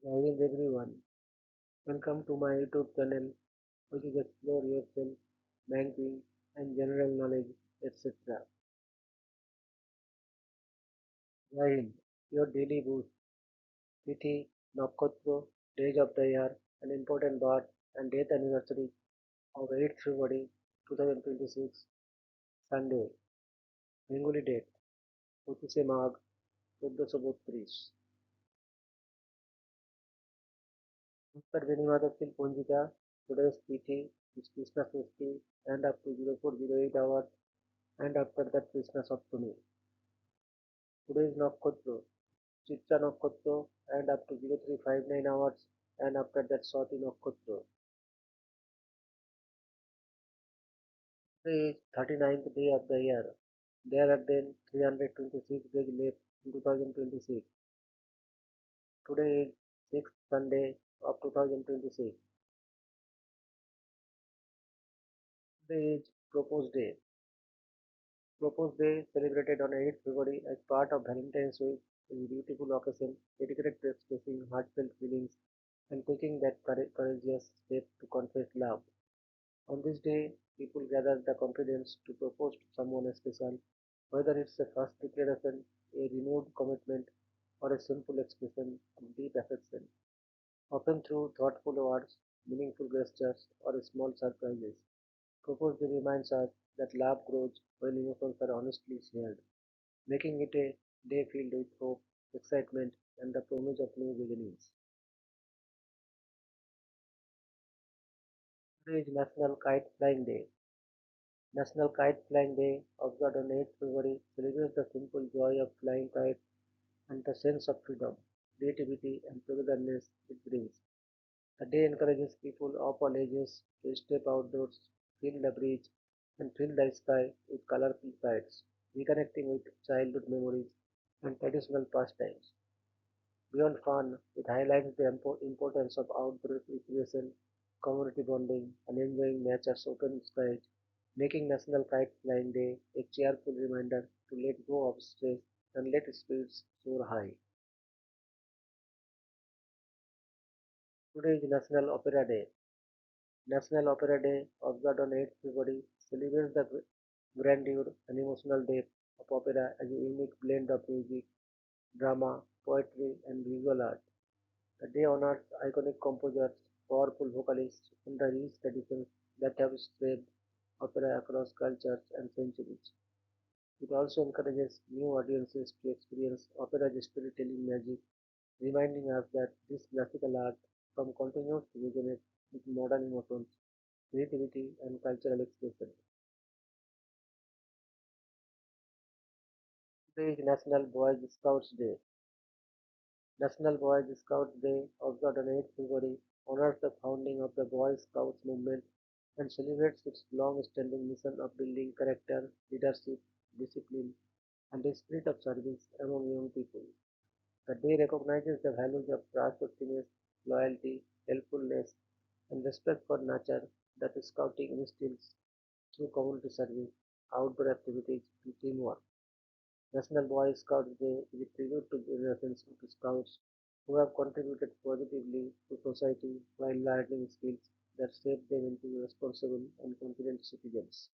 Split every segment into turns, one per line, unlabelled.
Hi everyone, welcome to my YouTube channel, which is Explore Yourself, Banking and General Knowledge, etc. Jai Hind, your daily boost, Tithi, Nakshatra, days of the year, an important birth and death anniversary of 8th February 2026, Sunday, Bengali date, 25 Magh 1432। Uttar Venimadatil Punjika, today's Tithi is Krishna Shashti and up to 0408 hours and after that Krishna Saptami. Today's Nakshatra, Chitra Nakshatra and up to 0359 hours and after that Swati Nakshatra. Today is 39th day of the year. There are then 326 days left in 2026. Today is 6th Sunday of 2026. Today is Propose Day. Propose Day celebrated on 8th February as part of Valentine's Week is a beautiful occasion dedicated to expressing heartfelt feelings and taking that courageous step to confess love. On this day, people gather the confidence to propose to someone special, whether it's a first declaration, a renewed commitment, or a simple expression of deep affection, often through thoughtful words, meaningful gestures, or small surprises. Propose Day reminds us that love grows when emotions are honestly shared, making it a day filled with hope, excitement, and the promise of new beginnings. Today is National Kite Flying Day. National Kite Flying Day, observed on 8th February, celebrates the simple joy of flying kites and the sense of freedom, creativity, and togetherness it brings. The day encourages people of all ages to step outdoors, feel the breeze, and fill the sky with colorful kites, reconnecting with childhood memories and traditional pastimes. Beyond fun, it highlights the importance of outdoor recreation, community bonding, and enjoying nature's open skies, making National Kite Flying Day a cheerful reminder to let go of stress and let spirits soar high. Today is National Opera Day. National Opera Day, observed on 8th February, celebrates the grandeur and emotional depth of opera as a unique blend of music, drama, poetry, and visual art. The day honors iconic composers, powerful vocalists, and the rich traditions that have spread opera across cultures and centuries. It also encourages new audiences to experience opera's storytelling magic, reminding us that this classical art form continues to resonate with modern emotions, creativity, and cultural expression. Today is National Boys Scouts Day. National Boy Scouts Day, observed on 8th February, honors the founding of the Boy Scouts movement and celebrates its long-standing mission of building character, leadership, discipline, and the spirit of service among young people. The day recognizes the values of trustworthiness, loyalty, helpfulness, and respect for nature that Scouting instills through community service, outdoor activities, and teamwork. National Boy Scouts Day is a tribute to generations of scouts who have contributed positively to society while learning skills that shape them into responsible and confident citizens.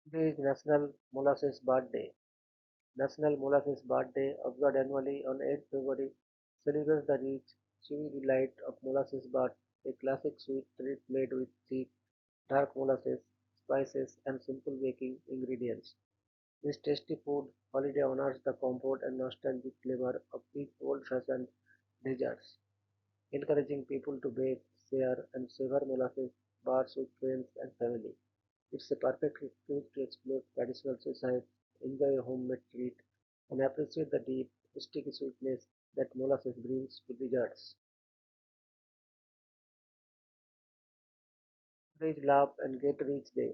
Today is National Molasses Birthday. National Molasses Birthday, observed annually on 8th February, celebrates the rich, chewy delight of molasses bar, a classic sweet treat made with thick, dark molasses, spices, and simple baking ingredients. This tasty food holiday honors the comfort and nostalgic flavor of these old-fashioned desserts, encouraging people to bake, share, and savor molasses bars with friends and family. It's a perfect excuse to explore traditional societies, enjoy a homemade treat, and appreciate the deep, sticky sweetness that molasses brings to desserts. Today is Laugh and Get Rich Day.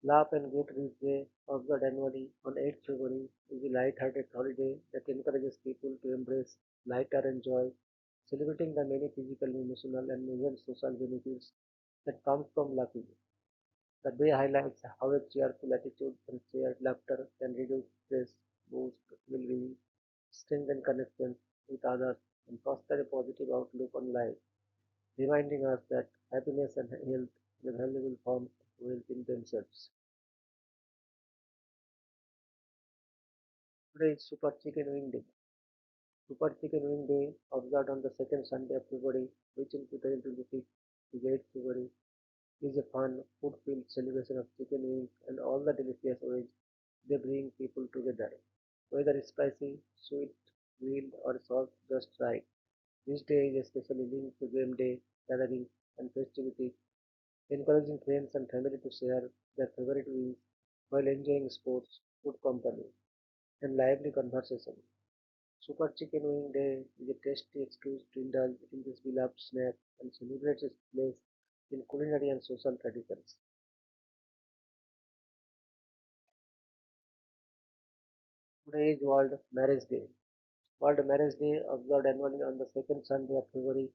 Laugh and Get Rich Day, observed annually on 8th February, is a light-hearted holiday that encourages people to embrace laughter and joy, celebrating the many physical, emotional, and even social benefits that come from laughing. The day highlights how a cheerful attitude and shared laughter can reduce stress, boost well-being, connections with others, and foster a positive outlook on life, reminding us that happiness and health are valuable forms of wealth in themselves. Today is Super Chicken Wing Day. Super Chicken Wing Day, observed on the second Sunday of February, which in 2026 is 8th February, is a fun, food-filled celebration of chicken wings and all the delicious ways they bring people together. Whether it's spicy, sweet, grilled, or soft just right. This day is especially linked to game day, gatherings, and festivities, encouraging friends and family to share their favorite wings while enjoying sports, food company, and lively conversation. Super Chicken Wing Day is a tasty excuse to indulge in this beloved snack and celebrate its place in culinary and social traditions. Today is World Marriage Day. World Marriage Day, observed annually on the second Sunday of February,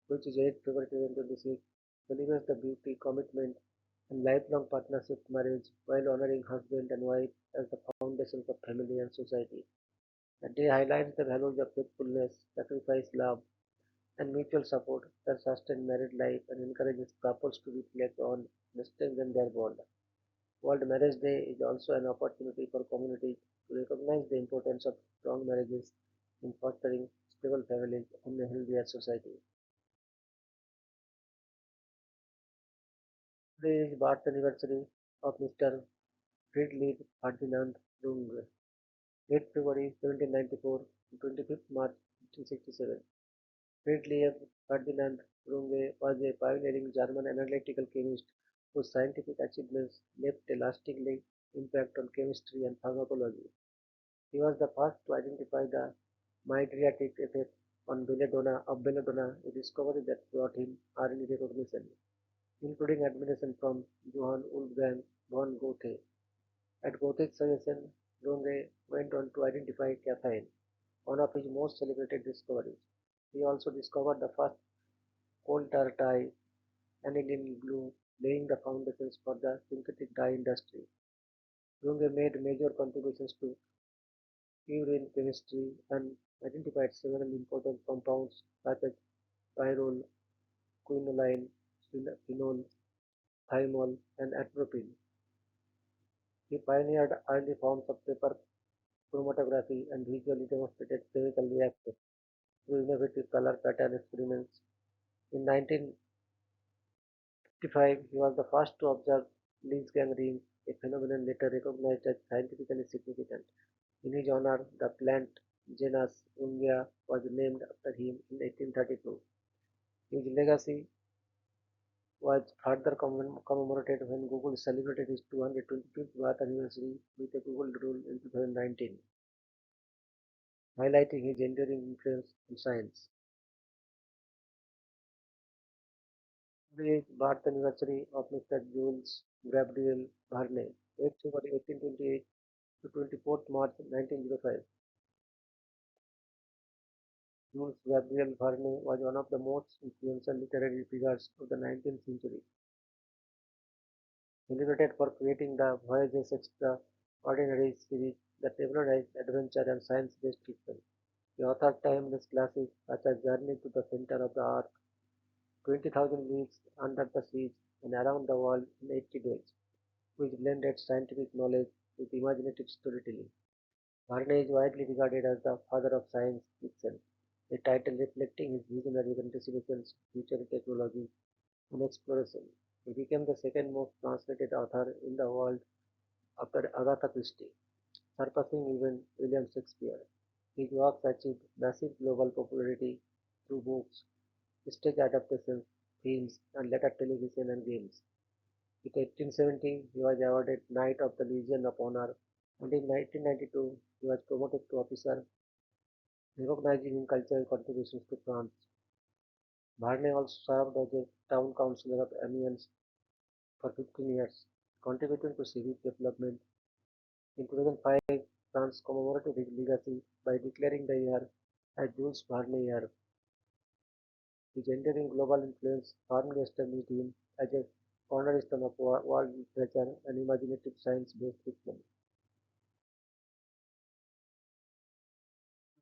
which is 8th February 2026, celebrates the beauty, commitment, and lifelong partnership of marriage while honoring husband and wife as the foundations of family and society. The day highlights the values of faithfulness, sacrifice, love, and mutual support that sustain married life and encourages couples to reflect on and strengthen their bond. World Marriage Day is also an opportunity for communities to recognize the importance of strong marriages in fostering stable families and a healthier society. Today is birth anniversary of Mr. Friedrich Ferdinand Runge, 8th February 1794 to 25th March 1867. Friedrich Ferdinand Runge was a pioneering German analytical chemist whose scientific achievements left a lasting impact on chemistry and pharmacology. He was the first to identify the mydriatic effect of belladonna, a discovery that brought him early recognition, including admiration from Johann Wolfgang von Goethe. At Goethe's suggestion, Runge went on to identify caffeine, one of his most celebrated discoveries. He also discovered the first coal tar dye, aniline blue, laying the foundations for the synthetic dye industry. Runge made major contributions to urine chemistry and identified several important compounds such as pyrrole, quinoline, phenol, thymol, and atropine. He pioneered early forms of paper chromatography and visually demonstrated chemical reactions through innovative color pattern experiments. In 1955, he was the first to observe Lees-Gang rings, a phenomenon later recognized as scientifically significant. In his honor, the plant genus Ungia was named after him in 1832. His legacy was further commemorated when Google celebrated his 225th birth anniversary with a Google Doodle in 2019, highlighting his enduring influence on science. Today is birth anniversary of Mr. Jules Gabriel Verne, 8th February 1828 to 24th March 1905. Jules Gabriel Verne was one of the most influential literary figures of the 19th century, celebrated for creating the Voyages Extraordinary series that revolutionized adventure and science-based fiction. He authored timeless classics such as Journey to the Center of the Earth, 20,000 Leagues Under the Sea, and Around the World in 80 Days, which blended scientific knowledge with imaginative storytelling. Verne is widely regarded as the father of science fiction, a title reflecting his visionary anticipations of future technology and exploration. He became the second most translated author in the world after Agatha Christie, surpassing even William Shakespeare. His works achieved massive global popularity through books, stage adaptations, films, and later television and games. In 1870, he was awarded Knight of the Legion of Honor, and in 1992, he was promoted to officer, recognizing his cultural contributions to France. Varney also served as a town councillor of Amiens for 15 years, contributing to civic development. In 2005, France commemorated his legacy by declaring the year as Jules Verne Year. His enduring global influence firmly established him as a cornerstone of world literature and imaginative science-based fiction.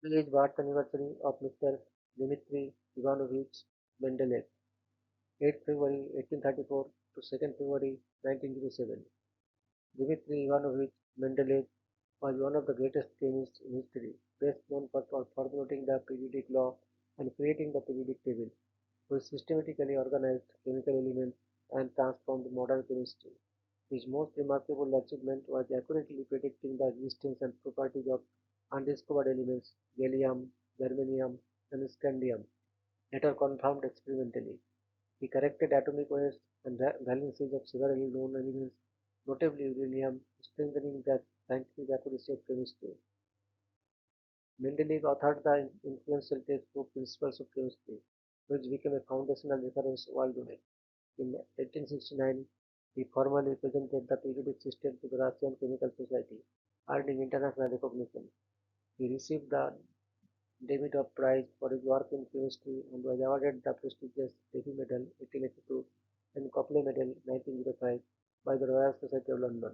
Today is birth anniversary of Mr. Dmitry Ivanovich Mendeleev, 8th February 1834 to 2nd February 1907. Dmitry Ivanovich Mendeleev was one of the greatest chemists in history, best known for formulating the periodic law and creating the periodic table, who systematically organized chemical elements and transformed modern chemistry. His most remarkable achievement was accurately predicting the existence and properties of undiscovered elements, gallium, germanium, and scandium, that are confirmed experimentally. He corrected atomic weights and valencies of several known elements, notably uranium, strengthening the scientific accuracy of chemistry. Mendeleev authored the influential textbook Principles of Chemistry, which became a foundational reference worldwide. In 1869, he formally presented the periodic system to the Russian Chemical Society, earning international recognition. He received the Davidoff Prize for his work in chemistry and was awarded the prestigious Davy Medal 1882 and Copley Medal 1905 by the Royal Society of London.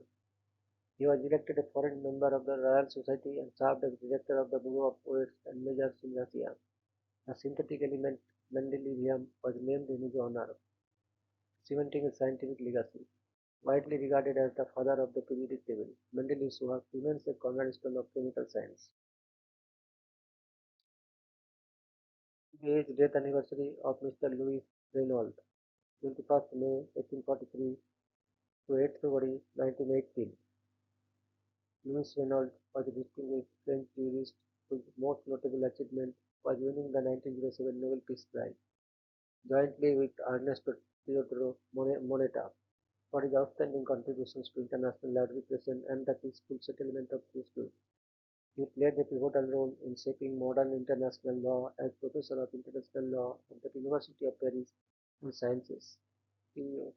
He was elected a foreign member of the Royal Society and served as director of the Bureau of Weights and Measures in Russia. A synthetic element, mendelevium, was named in his honor, cementing his scientific legacy. Widely regarded as the father of the periodic table, Mendeleev's work remains a cornerstone of chemical science. Today is death anniversary of Mr. Louis Renault, 21st May 1843 to 8th February 1918. Louis Renault was a distinguished French jurist whose most notable achievement was winning the 1907 Nobel Peace Prize, jointly with Ernesto Teodoro Moneta, for his outstanding contributions to international arbitration and the peaceful settlement of disputes. He played a pivotal role in shaping modern international law as professor of international law at the University of Paris in Sciences. In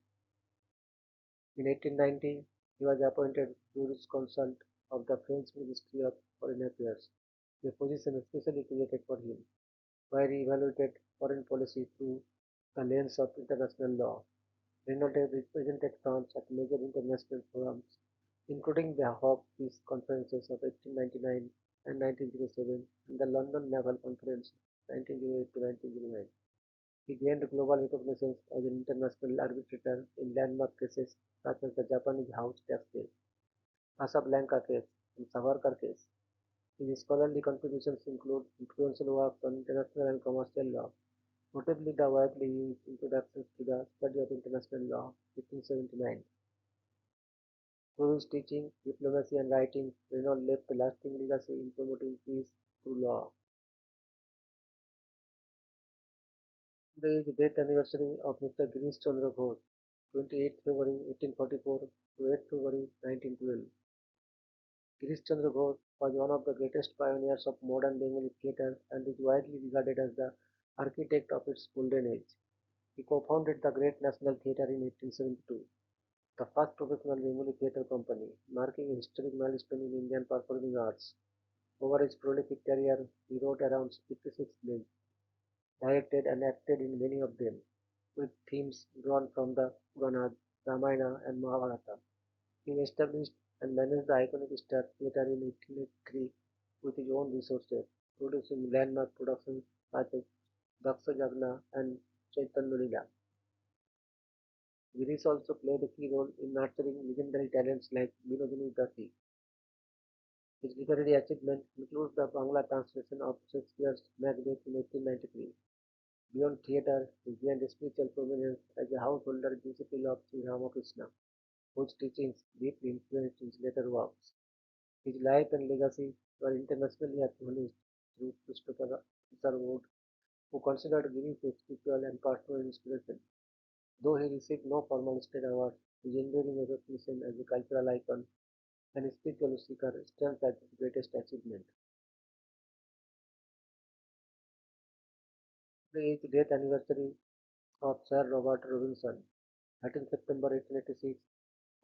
1890, he was appointed jurisconsult of the French Ministry of Foreign Affairs, a position especially created for him, where he evaluated foreign policy through the lens of international law. Renault represented France at major international forums, including the Hague Peace Conferences of 1899 and 1907 and the London Naval Conference 1908 to 1909. He gained global recognition as an international arbitrator in landmark cases such as the Japanese house tax case, Casablanca case, and Savarkar case. His scholarly contributions include influential works on international and commercial law, notably the widely used Introductions to the Study of International Law, 1879. Through his teaching, diplomacy, and writing, Renault left a lasting legacy in promoting peace through law. Today is the death anniversary of Mr. Girish Chandra Ghosh, 28th February 1844 to 8th February 1912. Girish Chandra Ghosh was one of the greatest pioneers of modern Bengali theatre and is widely regarded as the architect of its golden age. He co-founded the Great National Theatre in 1872, the first professional Bengali theatre company, marking a historic milestone in Indian performing arts. Over his prolific career, he wrote around 56 plays, directed and acted in many of them, with themes drawn from the Puranas, Ramayana, and Mahabharata. He established and managed the iconic Star Theatre in 1883 with his own resources, producing landmark productions such as Daksha Jagna and Chaitanya Leela. Girish also played a key role in nurturing legendary talents like Binodini Dasi. His literary achievement includes the Bangla translation of Shakespeare's Macbeth in 1893. Beyond theatre, he gained spiritual prominence as a householder disciple of Sri Ramakrishna, whose teachings deeply influenced his later works. His life and legacy were internationally acknowledged through Christopher Wood, who considered Girish a spiritual and personal inspiration. Though he received no formal state award, his enduring recognition as a cultural icon and spiritual seeker stands as his greatest achievement. Today is the death anniversary of Sir Robert Robinson, 13 September 1886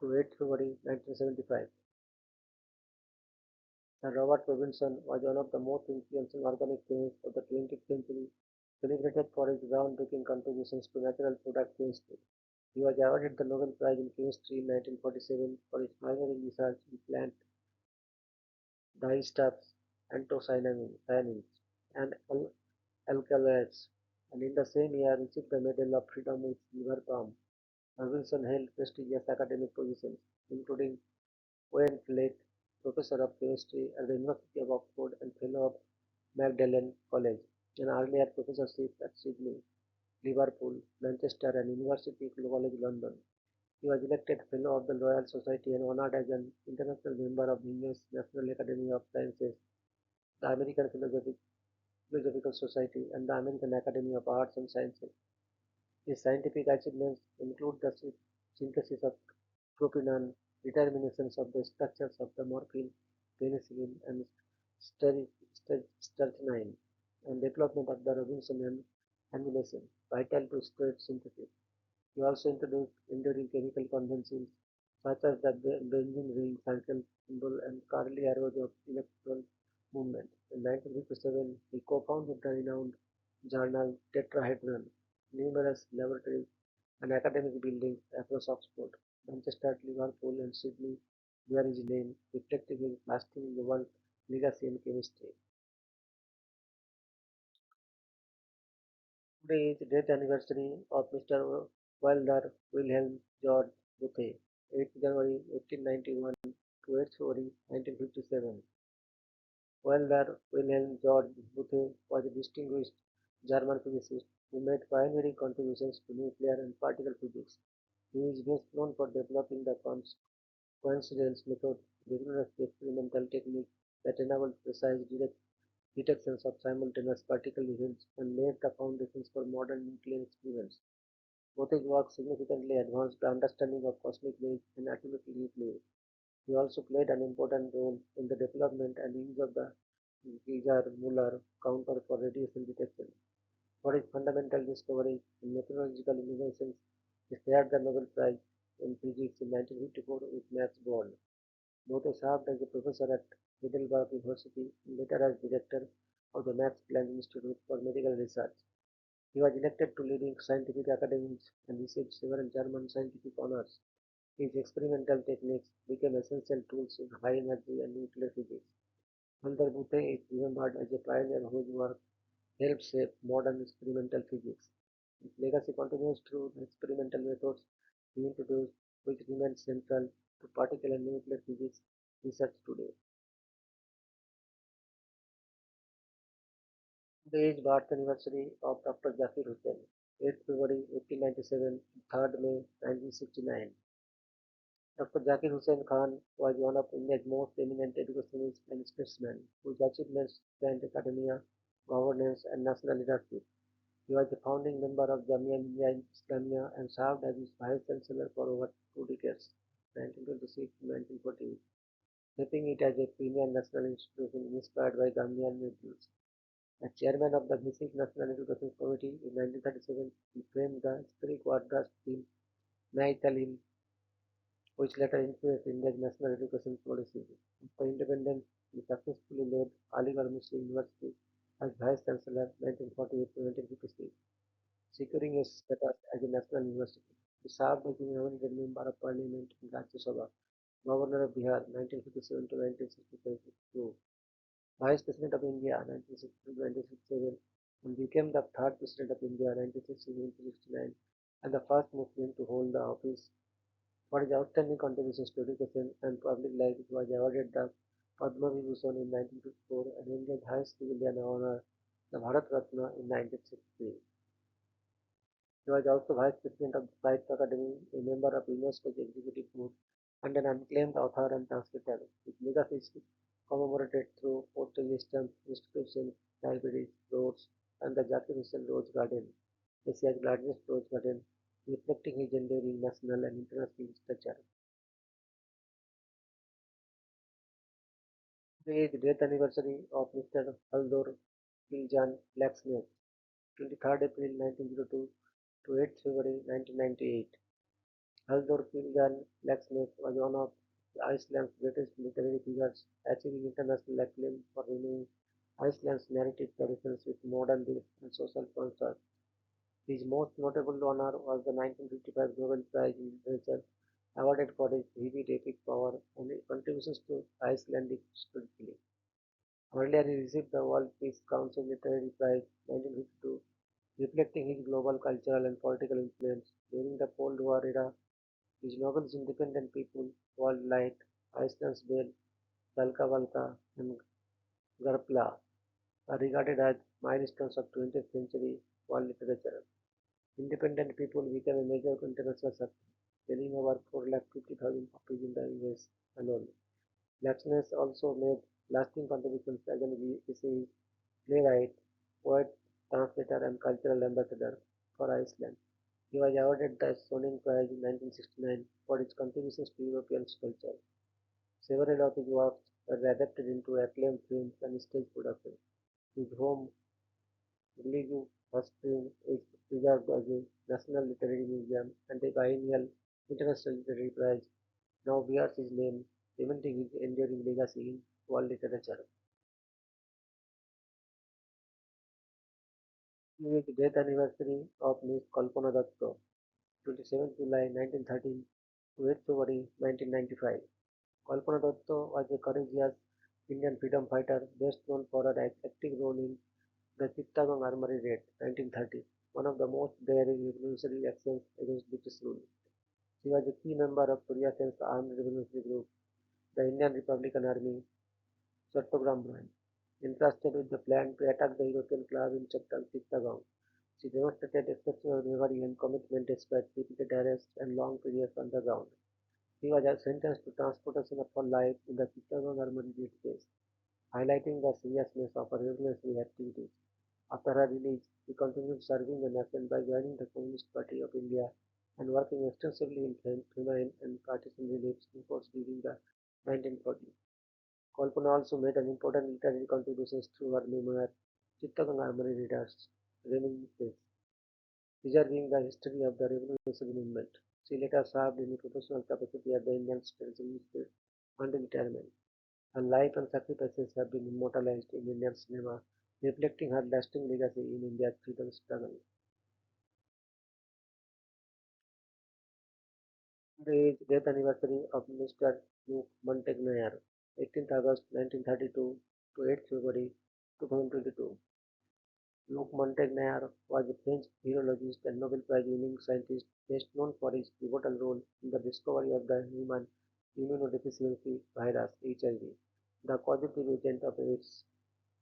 to 8 February 1975. Sir Robert Robinson was one of the most influential organic chemists of the 20th century, celebrated for his groundbreaking contributions to natural product chemistry. He was awarded the Nobel Prize in Chemistry in 1947 for his pioneering research in plant dyestuffs anthocyanins, and alkaloids, and in the same year received the Medal of Freedom with Silver Palm. Robinson held prestigious academic positions, including Waynflete Professor of Chemistry at the University of Oxford and Fellow of Magdalen College, and earlier professorship at Sydney, Liverpool, Manchester, and University College London. He was elected Fellow of the Royal Society and honored as an international member of the English National Academy of Sciences, the American Philosophical Society, and the American Academy of Arts and Sciences. His scientific achievements include the synthesis of propinon, determinations of the structures of the morphine, penicillin, and strychnine, and development of the Robinsonian annulation, vital to state synthesis. He also introduced enduring chemical conventions such as the benzene ring cycle symbol and Carly arrows of electron movement. In 1957, he co-founded the renowned journal Tetrahedron, numerous laboratories and academic buildings across Oxford, Manchester, Liverpool, and Sydney bear his name, reflecting his lasting global legacy in chemistry. Today is the death anniversary of Mr. Wilder Wilhelm George Bothe, 8th January 1891 to 8th February 1957. Wilder Wilhelm George Bothe was a distinguished German physicist who made pioneering contributions to nuclear and particle physics. He is best known for developing the coincidence method, a rigorous experimental technique that enabled precise direct detections of simultaneous particle events and laid the foundations for modern nuclear experiments. Both his work significantly advanced the understanding of cosmic rays and atomic nuclei. He also played an important role in the development and use of the Geiger-Müller counter for radiation detection. For his fundamental discoveries in meteorological innovations, he shared the Nobel Prize in Physics in 1954 with Max Born. Both served as a professor at Heidelberg University and later as director of the Max Planck Institute for Medical Research. He was elected to leading scientific academies and received several German scientific honors. His experimental techniques became essential tools in high energy and nuclear physics. Under Buthe is remembered as a pioneer whose work helped shape modern experimental physics. His legacy continues through the experimental methods he introduced, which remain central to particle and nuclear physics research today. Today is birth anniversary of Dr. Zakir Hussain, 8th February 1897 to 3rd May 1969. Dr. Zakir Hussain Khan was one of India's most eminent educationists and statesmen whose achievements spanned academia, governance, and national leadership. He was a founding member of Jamia Millia Islamia and served as its vice chancellor for over 2 decades, 1926 to 1940, shaping it as a premier national institution inspired by Gandhian values. As chairman of the Basic National Education Committee in 1937, he framed the three quadras scheme Nai Talim, which later influenced India's national education policy. After independence, he successfully led Aligarh Muslim University as Vice Chancellor 1948 to 1956, securing its status as a national university. He served as a nominated member of parliament in Rajya Sabha, Governor of Bihar 1957 to 1962, Vice President of India 1960 to 1967, and became the third President of India 1960 to 1969 and the first Muslim to hold the office. For his outstanding contributions to education and public life, he was awarded the Padma Vibhushan in 1954 and India's highest civilian honor, the Bharat Ratna, in 1963. He was also Vice President of the Sahitya Academy, a member of UNESCO's Executive Board, and an unclaimed author and translator. His legacy is commemorated through postage stamps, institutions, libraries, roads, and the Zakir Hussain Rose Garden, Asia's largest rose garden, reflecting his enduring national and international stature. Today is the death anniversary of Mr. Haldor Biljan Blacksmith, 23rd April 1902 to 8th February 1998. Haldor Biljan Blacksmith was one of Iceland's greatest literary figures, achieving international acclaim for renewing Iceland's narrative traditions with modern wit and social conscience. His most notable honor was the 1955 Nobel Prize in Literature, awarded for his vivid epic power and his contributions to Icelandic storytelling. Earlier, he received the World Peace Council Literary Prize 1952, reflecting his global cultural and political influence. During the Cold War era, his novels Independent People, World Light, Iceland's Bell, Valka Valka, and Garpla are regarded as milestones of 20th century world literature. Independent People became a major international success, selling over 450,000 copies in the US alone. Laxness also made lasting contributions as an essayist, playwright, poet, translator, and cultural ambassador for Iceland. He was awarded the Soning Prize in 1969 for his contributions to European culture. Several of his works were adapted into acclaimed films and stage productions. His home release first film is preserved as a National Literary Museum, and a biennial International Literary Prize now bears his name, cementing his enduring legacy in world literature. With death anniversary of Miss Kalpana Datta, 27 July 1913 to 8 February 1995. Kalpana Datta was a courageous Indian freedom fighter best known for her active role in the Chittagong Armory Raid 1930, one of the most daring revolutionary actions against British rule. She was a key member of Surya Sen's armed revolutionary group, the Indian Republican Army Chattogram branch, entrusted with the plan to attack the European club in Chittagong. She demonstrated exceptional bravery and commitment despite repeated arrests and long periods on the ground. He was sentenced to transportation for life in the Chittagong Armory case, highlighting the seriousness of her revolutionary activities. After her release, he continued serving the nation by joining the Communist Party of India and working extensively in famine and partisan relief efforts during the 1940s. Kalpana also made an important literary contributions through her memoir, Chittagong Armory Readers, Reminiscences, preserving the history of the revolutionary movement. She later served in a professional capacity at the Indian State Ministry until retirement. Her life and sacrifices have been immortalized in Indian cinema, reflecting her lasting legacy in India's freedom struggle. Today is death anniversary of Mr. Luke Montagnier, 18th August 1932 to 8th February 2022. Luc Montagnier was a French virologist and Nobel Prize-winning scientist best known for his pivotal role in the discovery of the human immunodeficiency virus (HIV), the causative agent of AIDS.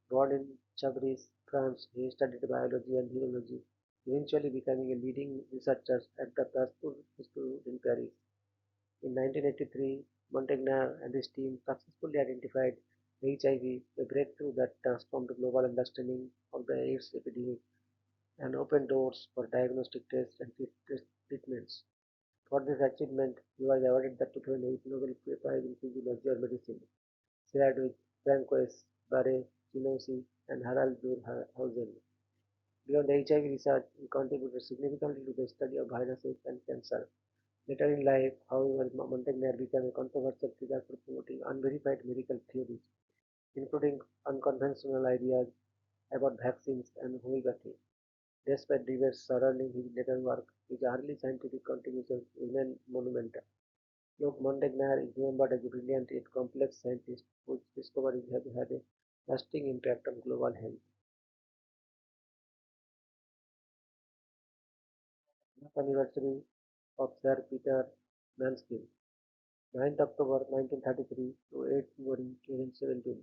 Born in Chabris, France, he studied biology and virology, eventually becoming a leading researcher at the Pasteur Institute in Paris. In 1983, Montagnier and his team successfully identified HIV, a breakthrough that transformed global understanding of the AIDS epidemic and opened doors for diagnostic tests and treatments. For this achievement, he was awarded the 2008 Nobel Prize in Physiology or Medicine, shared with Francois Barre, Chinosi, and Harald Burhausen. Beyond HIV research, he contributed significantly to the study of viruses and cancer. Later in life, however, Montagnier became a controversial figure for promoting unverified medical theories, including unconventional ideas about vaccines and homeopathy. Despite debates surrounding his later work, his early scientific contributions remain monumental. Luc Montagnier is remembered as a brilliant yet complex scientist whose discoveries have had a lasting impact on global health. Anniversary of Sir Peter Mansfield, 9th October 1933 to 8th February 2017.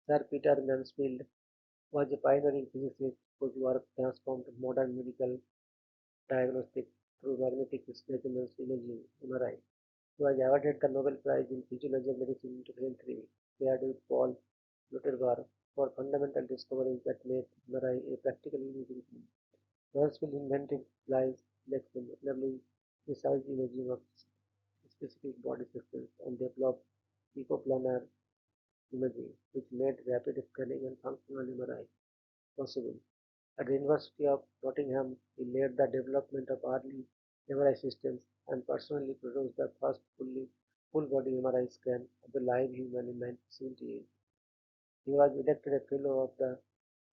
Sir Peter Mansfield was a pioneering physicist whose work transformed modern medical diagnostics through magnetic resonance imaging (MRI). He was awarded the Nobel Prize in Physiology of Medicine in 2003, paired with Paul Lauterbach for fundamental discoveries that made MRI a practically using tool. Mansfield invented splice selection, enabling precise imaging of specific body systems, and developed ecoplanar imaging, which made rapid scanning and functional MRI possible. At the University of Nottingham, he led the development of early MRI systems and personally produced the first full-body MRI scan of the live human in 1978. He was elected a Fellow of the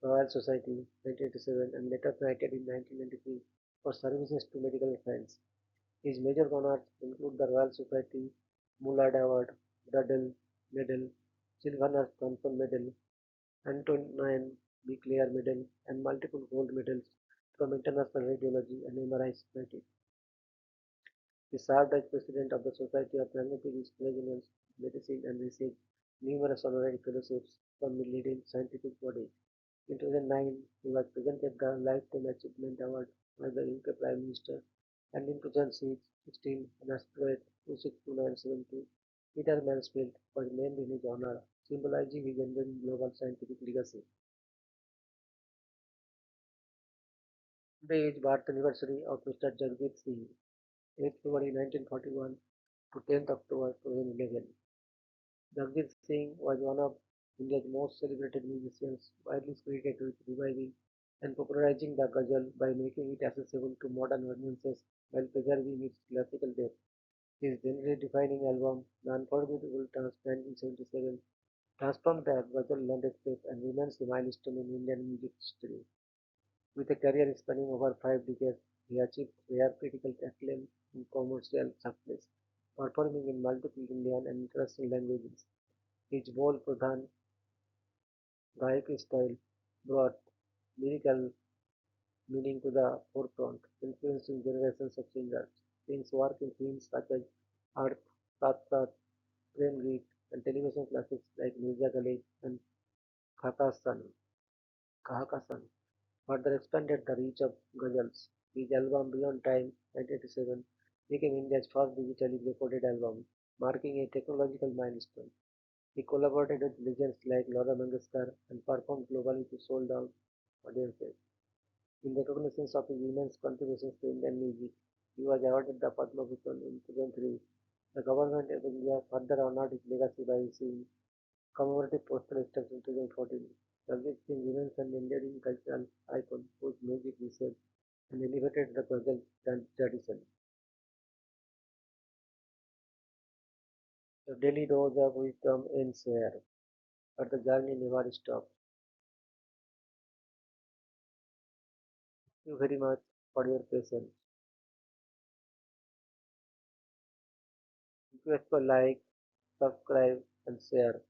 Royal Society 1987 and later knighted in 1993 for services to medical science. His major honors include the Royal Society Mullard Award, Duddell Medal, Sylvanus Thompson Medal, Antoine B. Clare Medal, and multiple gold medals from International Radiology and MRI Society. He served as president of the Society of Magnetic Resonance Medicine and received numerous honorary fellowships from leading scientific bodies. In 2009, he was presented the Lifetime Achievement Award by the UK Prime Minister, and in 2016, an asteroid 262972 Peter Mansfield was named in his honor, symbolizing his enduring global scientific legacy. Today is birth anniversary of Mr. Jagjit Singh, 8th February 1941 to 10th October 2011. Jagjit Singh was one of India's most celebrated musicians, widely credited with reviving and popularizing the ghazal by making it accessible to modern audiences while preserving its classical depth. His genre-defining album, The Unforgettable Trans 1977, transformed the ghazal landscape and remains a milestone in Indian music history. With a career spanning over 5 decades, he achieved rare critical acclaim and commercial success, performing in multiple Indian and international languages. His bold Pradhan Gayaki style brought lyrical meaning to the forefront, influencing generations of singers. Singh's work in films such as Earth, Sat Sat, Prem Geet, and television classics like Mirza Gale and Khakasan, Kahakasan further expanded the reach of ghazals. His album Beyond Time 1987 became India's first digitally recorded album, marking a technological milestone. He collaborated with legends like Lata Mangeshkar and performed globally to sold-out audiences. In recognition of his immense contributions to Indian music, he was awarded the Padma Bhushan in 2003. The government of India further honored his legacy by issuing commemorative postal stamps in 2014. Jagjit Singh remains an enduring cultural icon whose music reshaped and elevated the ghazal tradition. The daily dose of wisdom ends here, but the journey never stops. Thank you very much for your patience. Request for like, subscribe, and share.